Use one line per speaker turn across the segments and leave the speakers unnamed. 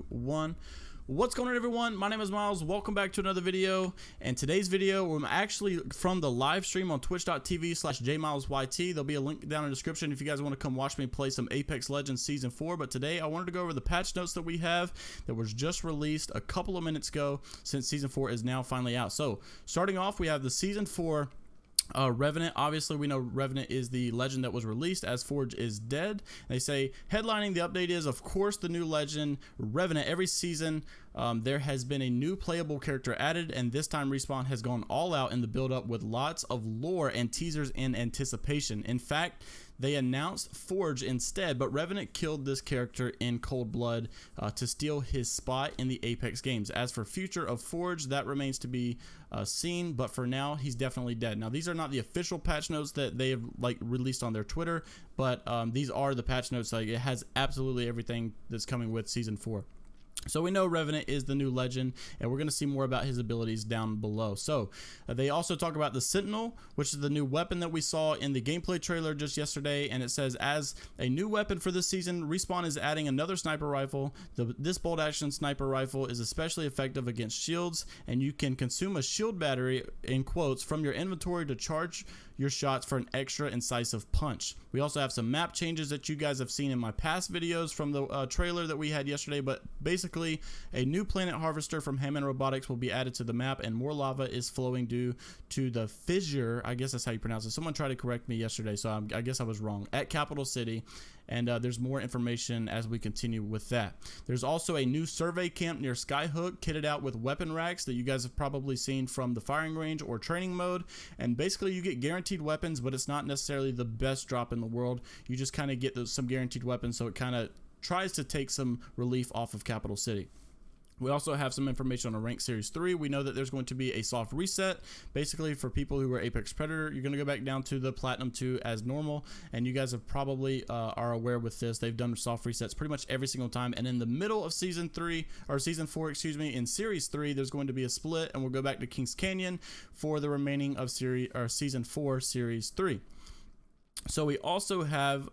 One. What's going on, everyone? My name is Miles. Welcome back to another video. And today's video, I'm actually from the live stream on twitch.tv/jmilesyt. There'll be a link down in the description if you guys want to come watch me play some Apex Legends Season 4. But today I wanted to go over the patch notes that we have that was just released a couple of minutes ago, since Season 4 is now finally out. So starting off, we have the Season 4 Revenant. Obviously, we know Revenant is the legend that was released as Forge is dead. They say headlining the update is, of course, the new legend Revenant. Every season there has been a new playable character added, and this time Respawn has gone all out in the build up with lots of lore and teasers in anticipation. In fact, they announced Forge instead, but Revenant killed this character in cold blood to steal his spot in the Apex games. As for future of Forge, that remains to be seen, but for now, he's definitely dead. Now, these are not the official patch notes that they have released on their Twitter, but these are the patch notes. It has absolutely everything that's coming with Season 4. So we know Revenant is the new legend, and we're going to see more about his abilities down below. So they also talk about the Sentinel, which is the new weapon that we saw in the gameplay trailer just yesterday, and it says, as a new weapon for this season, Respawn is adding another sniper rifle. This bolt action sniper rifle is especially effective against shields, and you can consume a shield battery, in quotes, from your inventory to charge your shots for an extra incisive punch. We also have some map changes that you guys have seen in my past videos from the trailer that we had yesterday, but basically a new planet harvester from Hammond Robotics will be added to the map, and more lava is flowing due to the fissure, I guess that's how you pronounce it. Someone tried to correct me yesterday, so I guess I was wrong, at Capital City. And there's more information as we continue with that. There's also a new survey camp near Skyhook, kitted out with weapon racks that you guys have probably seen from the firing range or training mode. And basically you get guaranteed weapons, but it's not necessarily the best drop in the world. You just kind of get some guaranteed weapons, so it kind of tries to take some relief off of Capital City. We also have some information on Rank Series 3. We know that there's going to be a soft reset. Basically, for people who are Apex Predator, you're going to go back down to the Platinum 2 as normal. And you guys have probably are aware with this. They've done soft resets pretty much every single time. And in the middle of Season 4, excuse me, in Series 3, there's going to be a split. And we'll go back to Kings Canyon for the remaining of Season 4, Series 3. So we also have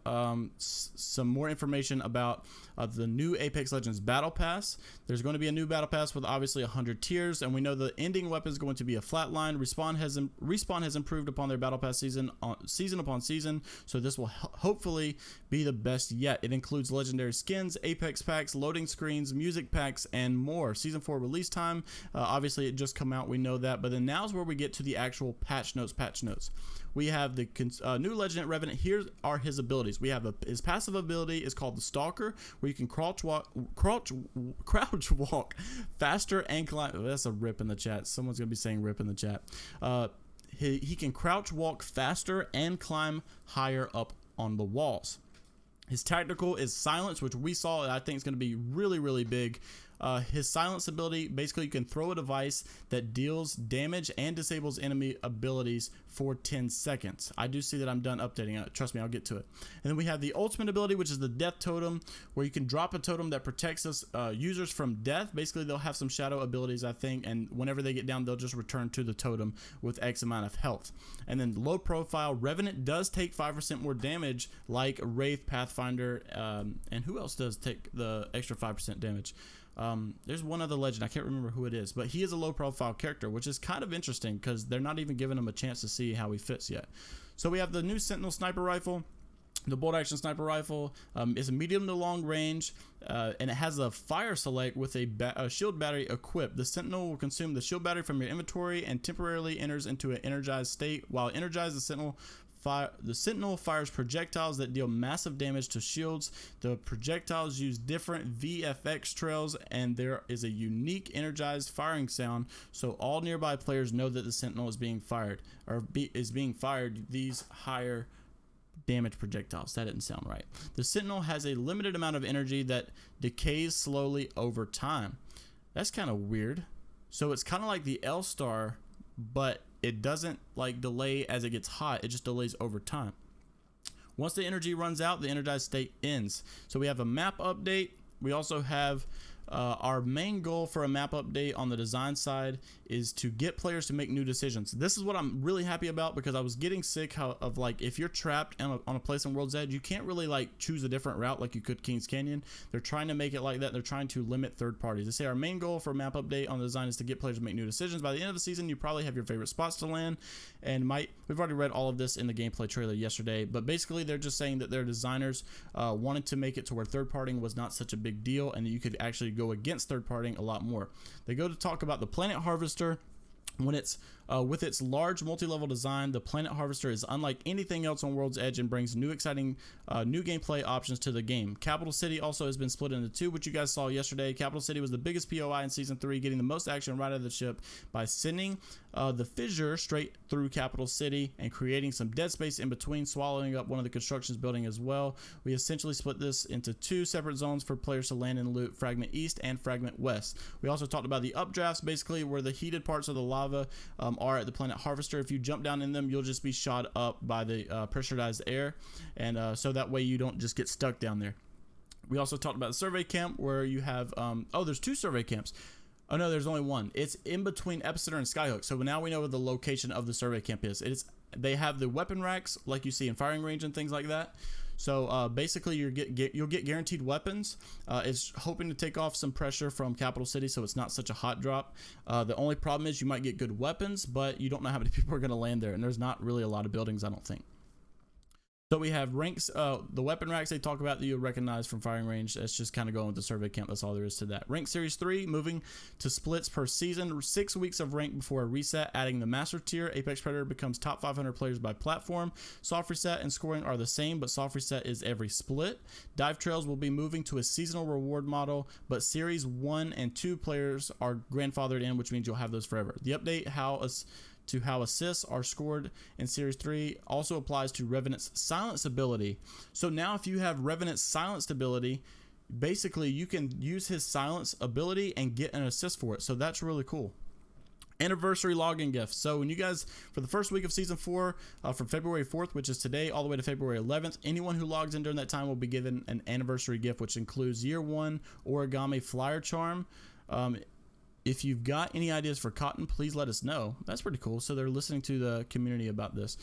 some more information about the new Apex Legends Battle Pass. There's going to be a new Battle Pass with obviously 100 tiers, and we know the ending weapon is going to be a flatline. Respawn has improved upon their Battle Pass season upon season, so this will hopefully be the best yet. It includes legendary skins, Apex packs, loading screens, music packs, and more. Season 4 release time, obviously it just come out, we know that, but then now's where we get to the actual patch notes. We have the new legend at Revenant. Here are his abilities. We have his passive ability is called the Stalker, where you can crouch walk faster and climb. Oh, that's a rip in the chat. Someone's gonna be saying rip in the chat. He can crouch walk faster and climb higher up on the walls. His tactical is silence, which we saw, I think is going to be really, really big. His silence ability, basically you can throw a device that deals damage and disables enemy abilities for 10 seconds. I do see that I'm done updating it. Trust me, I'll get to it. And then we have the ultimate ability, which is the death totem, where you can drop a totem that protects us users from death. Basically, they'll have some shadow abilities, I think, and whenever they get down, they'll just return to the totem with X amount of health. And then low profile, Revenant does take 5% more damage, like Wraith, Pathfinder, and who else does take the extra 5% damage? There's one other legend, I can't remember who it is, but he is a low profile character, which is kind of interesting because they're not even giving him a chance to see how he fits yet. So we have the new Sentinel sniper rifle. The bolt action sniper rifle is a medium to long range, and it has a fire select with a shield battery equipped. The Sentinel will consume the shield battery from your inventory and temporarily enters into an energized state. While energized, the Sentinel fires projectiles that deal massive damage to shields. The projectiles use different VFX trails, and there is a unique energized firing sound, so all nearby players know that the Sentinel is being fired, these higher damage projectiles. That didn't sound right. The Sentinel has a limited amount of energy that decays slowly over time. That's kind of weird. So it's kind of like the L-Star, but it doesn't delay as it gets hot, it just delays over time. Once the energy runs out, the energized state ends. So we have a map update. We also have our main goal for a map update on the design side is to get players to make new decisions. This is what I'm really happy about, because I was getting sick of like, if you're trapped on a place on World's Edge, you can't really like choose a different route like you could Kings Canyon. They're trying to make it like that. They're trying to limit third parties. They say our main goal for a map update on the design is to get players to make new decisions. By the end of the season, you probably have your favorite spots to land, and we've already read all of this in the gameplay trailer yesterday, but basically they're just saying that their designers wanted to make it to where third partying was not such a big deal, and that you could actually go against third partying a lot more. They go to talk about the Planet Harvester. When it's with its large multi-level design, the Planet Harvester is unlike anything else on World's Edge and brings new exciting new gameplay options to the game. Capital City also has been split into two, which you guys saw yesterday. Capital City was the biggest POI in Season 3, getting the most action right out of the ship by sending the fissure straight through Capital City and creating some dead space in between, swallowing up one of the constructions building as well. We essentially split this into two separate zones for players to land and loot, Fragment East and Fragment West. We also talked about the updrafts, basically where the heated parts of the lava are at the Planet Harvester. If you jump down in them, you'll just be shot up by the pressurized air, and so that way you don't just get stuck down there. We also talked about the survey camp, where you have there's two survey camps. Oh no, there's only one. It's in between Epicenter and Skyhook. So now we know where the location of the survey camp is. They have the weapon racks like you see in firing range and things like that. So basically you'll get guaranteed weapons. It's hoping to take off some pressure from Capital City, so it's not such a hot drop. The only problem is you might get good weapons, but you don't know how many people are going to land there, and there's not really a lot of buildings, I don't think. So we have ranks, the weapon racks they talk about that you'll recognize from firing range. That's just kind of going with the survey camp. That's all there is to that. Rank Series 3, moving to splits per season. 6 weeks of rank before a reset, adding the master tier. Apex Predator becomes top 500 players by platform. Soft reset and scoring are the same, but soft reset is every split. Dive Trails will be moving to a seasonal reward model, but Series 1 and 2 players are grandfathered in, which means you'll have those forever. The update how assists are scored in Series 3 also applies to Revenant's silence ability. So now if you have Revenant's silenced ability, basically you can use his silence ability and get an assist for it. So that's really cool. Anniversary login gift. So when you guys, for the first week of Season 4, from February 4th, which is today, all the way to February 11th, anyone who logs in during that time will be given an anniversary gift, which includes Year 1 Origami Flyer Charm. If you've got any ideas for Cotton, please let us know. That's pretty cool. So they're listening to the community about this.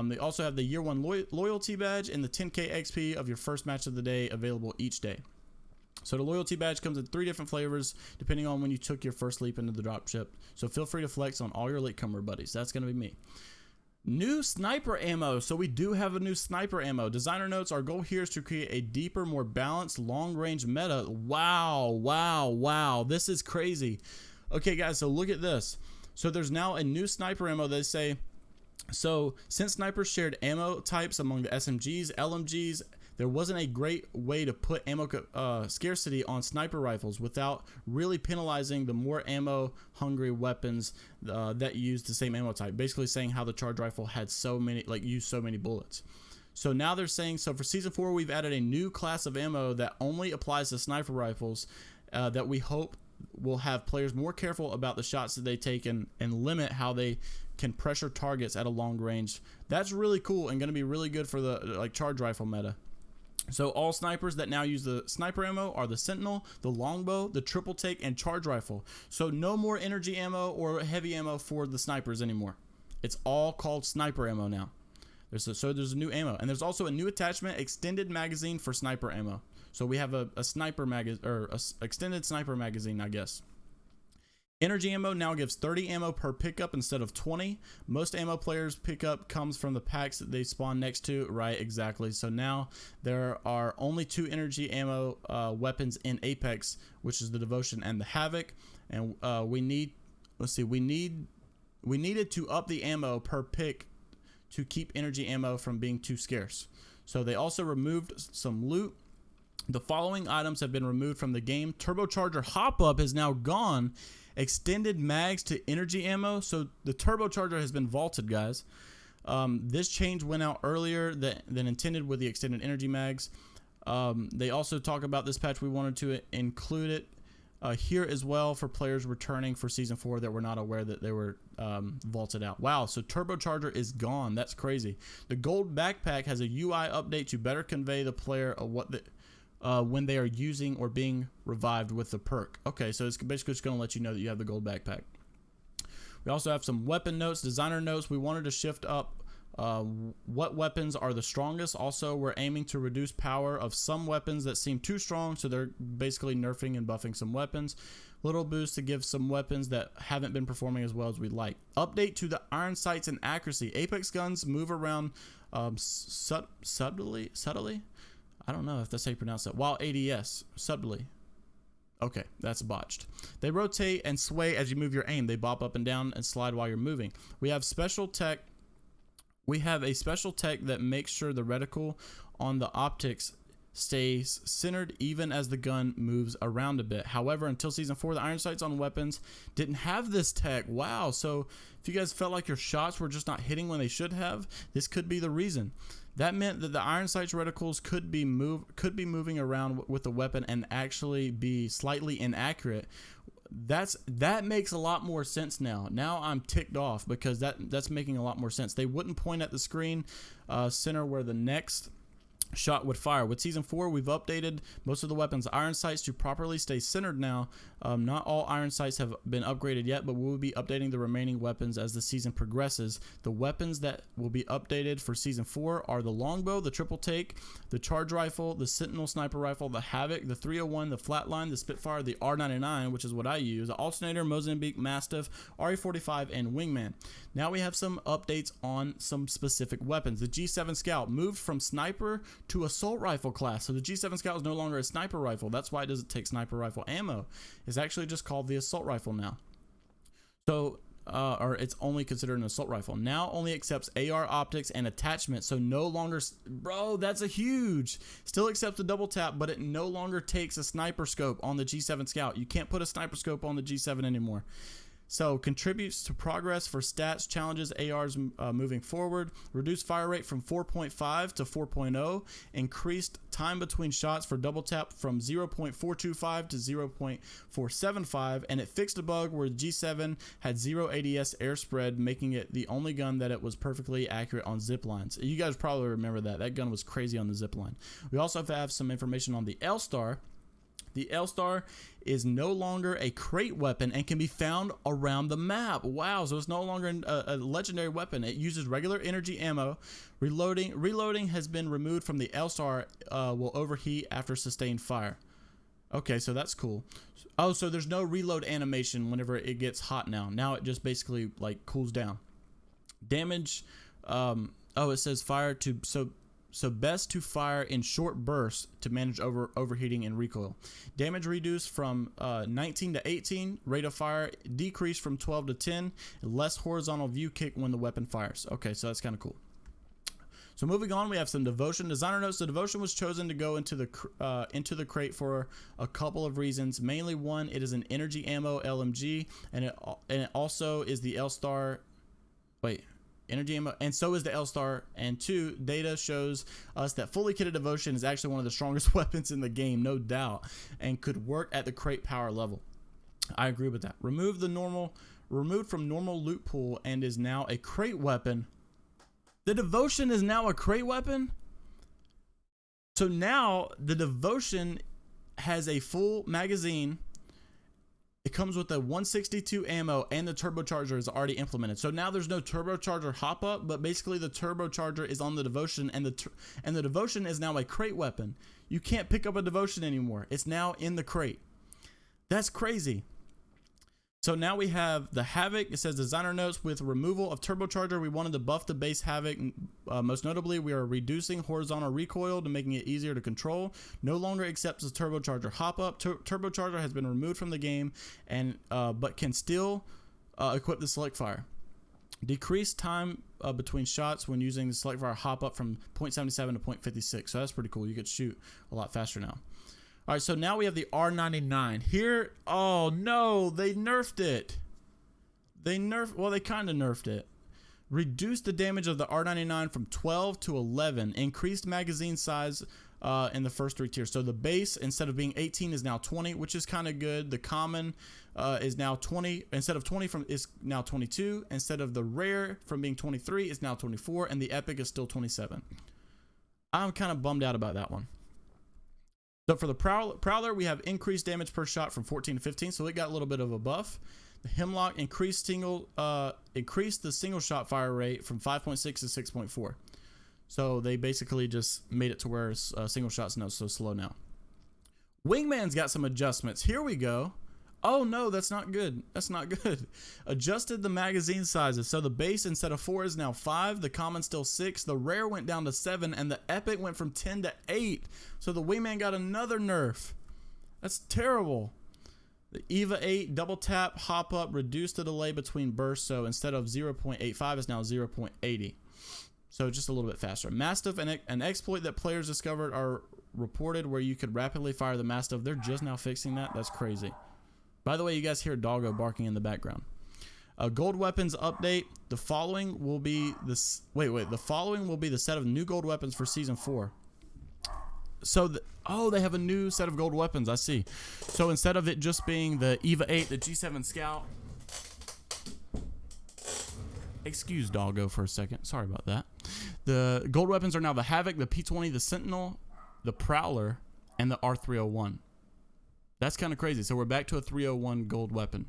They also have the Year 1 Loyalty Badge and the 10K XP of your first match of the day available each day. So the Loyalty Badge comes in 3 different flavors depending on when you took your first leap into the dropship. So feel free to flex on all your latecomer buddies. That's going to be me. New sniper ammo. So we do have a new sniper ammo. Designer notes, our goal here is to create a deeper, more balanced, long-range meta. Wow, wow, wow. This is crazy. Okay, guys, so look at this. So there's now a new sniper ammo. They say, so since snipers shared ammo types among the SMGs, LMGs, there wasn't a great way to put ammo scarcity on sniper rifles without really penalizing the more ammo hungry weapons that use the same ammo type. Basically saying how the charge rifle had so many, used so many bullets. So now they're saying, so for Season 4, we've added a new class of ammo that only applies to sniper rifles that we hope will have players more careful about the shots that they take and limit how they can pressure targets at a long range. That's really cool and going to be really good for the charge rifle meta. So all snipers that now use the sniper ammo are the Sentinel, the longbow, the triple take, and charge rifle. So no more energy ammo or heavy ammo for the snipers anymore. It's all called sniper ammo now. There's a new ammo, and there's also a new attachment, extended magazine for sniper ammo. So we have a sniper magazine, or a extended sniper magazine, I guess. Energy ammo now gives 30 ammo per pickup instead of 20. Most ammo players pickup comes from the packs that they spawn next to. Right, exactly. So now there are only 2 energy ammo weapons in Apex, which is the Devotion and the Havoc. And we needed to up the ammo per pick to keep energy ammo from being too scarce. So they also removed some loot. The following items have been removed from the game. Turbocharger hop-up is now gone. Extended mags to energy ammo. So the turbocharger has been vaulted, guys. This change went out earlier than intended with the extended energy mags. They also talk about this patch. We wanted to include it here as well for players returning for Season 4 that were not aware that they were vaulted out. Wow, so turbocharger is gone. That's crazy. The gold backpack has a UI update to better convey the player of when they are using or being revived with the perk. Okay, so it's basically just going to let you know that you have the gold backpack. We also have some weapon notes, designer notes. We wanted to shift up what weapons are the strongest. Also, we're aiming to reduce power of some weapons that seem too strong, so they're basically nerfing and buffing some weapons. Little boost to give some weapons that haven't been performing as well as we'd like. Update to the iron sights and accuracy. Apex guns move around subtly. I don't know if that's how you pronounce that. While ADS, subtly. Okay, that's botched. They rotate and sway as you move your aim. They bop up and down and slide while you're moving. We have special tech. We have a special tech that makes sure the reticle on the optics stays centered even as the gun moves around a bit. However, until Season 4, the iron sights on weapons didn't have this tech. Wow, so if you guys felt like your shots were just not hitting when they should have, this could be the reason. That meant that the iron sights reticles could be moving around with the weapon and actually be slightly inaccurate. That makes a lot more sense now. Now I'm ticked off because that's making a lot more sense. They wouldn't point at the screen center where the next shot would fire. With Season 4, we've updated most of the weapons' iron sights to properly stay centered now. Not all iron sights have been upgraded yet, but we will be updating the remaining weapons as the season progresses. The weapons that will be updated for Season 4 are the longbow, the triple take, the charge rifle, the Sentinel sniper rifle, the Havoc, the 301, the flatline, the Spitfire, the R99, which is what I use, the Alternator, Mozambique, Mastiff, RE45, and Wingman. Now we have some updates on some specific weapons. The G7 Scout moved from sniper to assault rifle class. So the G7 Scout is no longer a sniper rifle. That's why it doesn't take sniper rifle ammo. It's actually just called the assault rifle now. So, or it's only considered an assault rifle. Now only accepts AR optics and attachments. So no longer, bro, that's a huge. Still accepts the double tap, but it no longer takes a sniper scope on the G7 Scout. You can't put a sniper scope on the G7 anymore. So contributes to progress for stats, challenges, ARs moving forward. Reduced fire rate from 4.5 to 4.0. Increased time between shots for double tap from 0.425 to 0.475. And it fixed a bug where G7 had 0 ADS air spread, making it the only gun that it was perfectly accurate on zip lines. You guys probably remember that. That gun was crazy on the zip line. We also have some information on the L-Star. The L-Star is no longer a crate weapon and can be found around the map. Wow, so it's no longer a legendary weapon. It uses regular energy ammo. Reloading has been removed from the L-Star, will overheat after sustained fire. Okay, so that's cool. Oh, so there's no reload animation whenever it gets hot now. Now it just basically like cools down. Damage, oh, it says fire to, so best to fire in short bursts to manage overheating and recoil. Damage reduced from 19 to 18. Rate of fire decreased from 12 to 10. Less horizontal view kick when the weapon fires. Okay, so that's kind of cool. So moving on, we have some devotion. Designer notes: the devotion was chosen to go into the crate for a couple of reasons. Mainly, one, it is an energy ammo LMG, and it also is the L-Star. Wait. Energy ammo, and so is the L-Star. And 2, data shows us that fully kitted devotion is actually one of the strongest weapons in the game, no doubt, and could work at the crate power level. I agree with that. Removed from normal loot pool and is now a crate weapon. The devotion is now a crate weapon. So now the devotion has a full magazine. It comes with a 162 ammo, and the turbocharger is already implemented. So now there's no turbocharger hop up, but basically the turbocharger is on the devotion, and the devotion is now a crate weapon. You can't pick up a devotion anymore. It's now in the crate. That's crazy. So now we have the Havoc. It says designer notes: with removal of turbocharger, we wanted to buff the base Havoc. Most notably, we are reducing horizontal recoil to making it easier to control. No longer accepts the turbocharger hop up. Turbocharger has been removed from the game, and but can still equip the select fire. Decreased time between shots when using the select fire hop up from 0.77 to 0.56. So that's pretty cool. You could shoot a lot faster now. All right, so now we have the R99 here. Oh no, they nerfed it. They kind of nerfed it. Reduced the damage of the R99 from 12 to 11. Increased magazine size in the first 3 tiers. So the base, instead of being 18, is now 20, which is kind of good. The common is now 20. Instead of 20, is now 22. Instead of the rare from being 23, is now 24, and the epic is still 27. I'm kind of bummed out about that one. So for the Prowler, we have increased damage per shot from 14 to 15, so it got a little bit of a buff. The Hemlock increased the single shot fire rate from 5.6 to 6.4. So they basically just made it to where single shots not so slow now. Wingman's got some adjustments. Here we go. Oh no, that's not good. That's not good. Adjusted the magazine sizes. So the base instead of 4 is now 5. The common still 6. The rare went down to 7. And the epic went from 10 to 8. So the Wingman got another nerf. That's terrible. The EVA 8 double tap, hop up, reduced the delay between bursts. So instead of 0.85, it's now 0.80. So just a little bit faster. Mastiff, an exploit that players discovered are reported where you could rapidly fire the Mastiff. They're just now fixing that. That's crazy. By the way, you guys hear a doggo barking in the background. Gold weapons update. The following will be this. The following will be the set of new gold weapons for season 4. So, they have a new set of gold weapons. I see. So instead of it just being the EVA 8, the G7 Scout. Excuse doggo for a second. Sorry about that. The gold weapons are now the Havoc, the P20, the Sentinel, the Prowler, and the R301. That's kind of crazy. So we're back to a 301 gold weapon.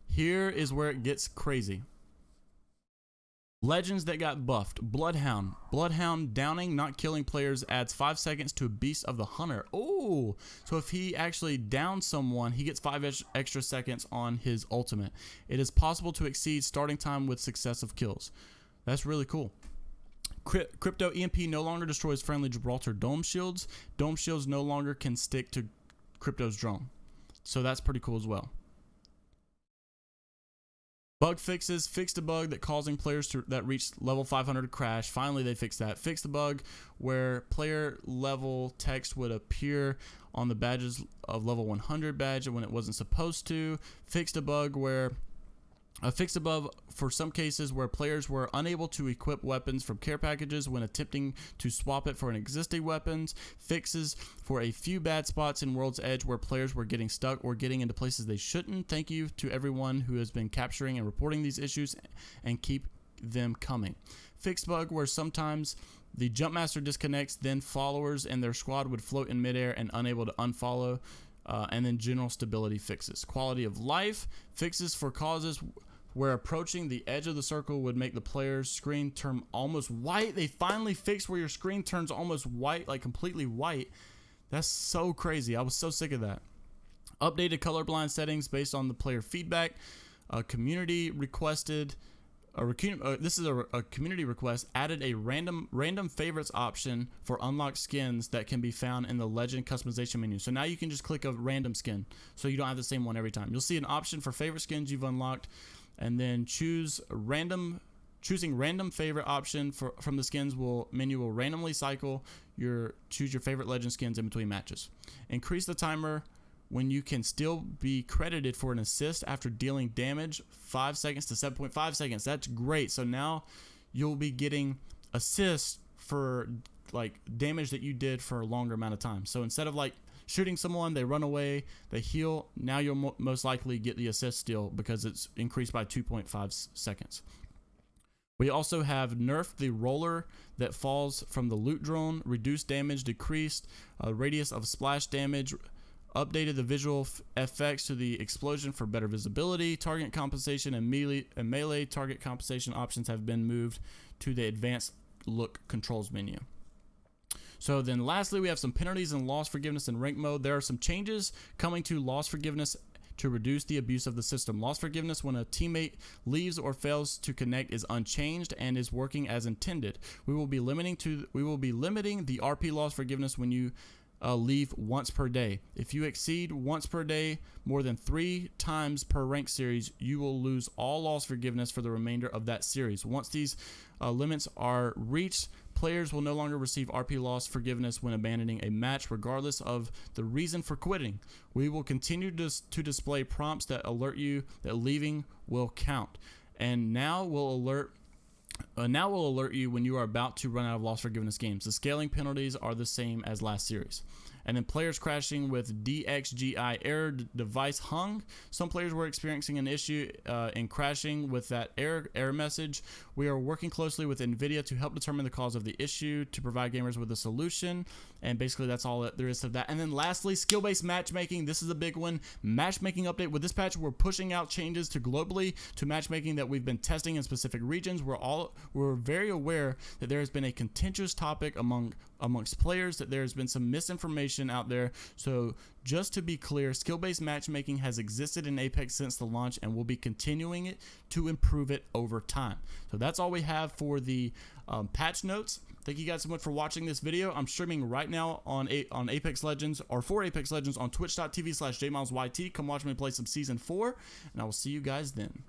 Here is where it gets crazy. Legends that got buffed. Bloodhound. Bloodhound downing, not killing players adds 5 seconds to Beast of the Hunter. Oh, so if he actually downs someone, he gets 5 extra seconds on his ultimate. It is possible to exceed starting time with successive kills. That's really cool. Crypto EMP no longer destroys friendly Gibraltar dome shields. Dome shields no longer can stick to Crypto's drone. So that's pretty cool as well. Bug fixes. Fixed a bug that causing players that reached level 500 to crash. Finally, they fixed that. Fixed the bug where player level text would appear on the badges of level 100 badge when it wasn't supposed to. Fixed a bug where fixed above for some cases where players were unable to equip weapons from care packages when attempting to swap it for an existing weapons. Fixes for a few bad spots in World's Edge where players were getting stuck or getting into places they shouldn't. Thank you to everyone who has been capturing and reporting these issues, and keep them coming. Fixed bug where sometimes the Jumpmaster disconnects, then followers and their squad would float in midair and unable to unfollow. And then general stability fixes. Quality of life fixes for causes where approaching the edge of the circle would make the player's screen turn almost white. They finally fixed where your screen turns almost white, like completely white. That's so crazy. I was so sick of that. Updated colorblind settings based on the player feedback. Community requested. This is a community request. Added a random favorites option for unlocked skins that can be found in the legend customization menu. So now you can just click a random skin, so you don't have the same one every time. You'll see an option for favorite skins you've unlocked, and then choosing random favorite option from the skins menu will randomly cycle choose your favorite legend skins in between matches. Increase the timer when you can still be credited for an assist after dealing damage 5 seconds to 7.5 seconds. That's great. So now you'll be getting assists for like damage that you did for a longer amount of time. So instead of like shooting someone, they run away, they heal, now you'll most likely get the assist still because it's increased by 2.5 seconds. We also have nerfed the roller that falls from the loot drone, reduced damage, decreased radius of splash damage, updated the visual effects to the explosion for better visibility. Target compensation and melee target compensation options have been moved to the advanced look controls menu. So then lastly, we have some penalties and loss forgiveness in rank mode. There are some changes coming to loss forgiveness to reduce the abuse of the system. Loss forgiveness when a teammate leaves or fails to connect is unchanged and is working as intended. We will be limiting the RP loss forgiveness when you leave once per day. If you exceed once per day more than 3 times per rank series, you will lose all loss forgiveness for the remainder of that series. Once these limits are reached, players will no longer receive RP loss forgiveness when abandoning a match, regardless of the reason for quitting. We will continue to display prompts that alert you that leaving will count, and now will alert you when you are about to run out of loss forgiveness games. The scaling penalties are the same as last series. And then players crashing with DXGI error device hung. Some players were experiencing an issue in crashing with that error message. We are working closely with NVIDIA to help determine the cause of the issue to provide gamers with a solution. And basically that's all that there is to that. And then lastly, skill-based matchmaking. This is a big one. Matchmaking update. With this patch, we're pushing out changes to globally to matchmaking that we've been testing in specific regions. We're very aware that there has been a contentious topic amongst players, that there's been some misinformation out there. So just to be clear, skill-based matchmaking has existed in Apex since the launch, and we'll be continuing it to improve it over time. So that's all we have for the patch notes. Thank you guys so much for watching this video. I'm streaming right now on Apex Legends, or for Apex Legends, on twitch.tv/jmilesyt. Come watch me play some Season 4, and I will see you guys then.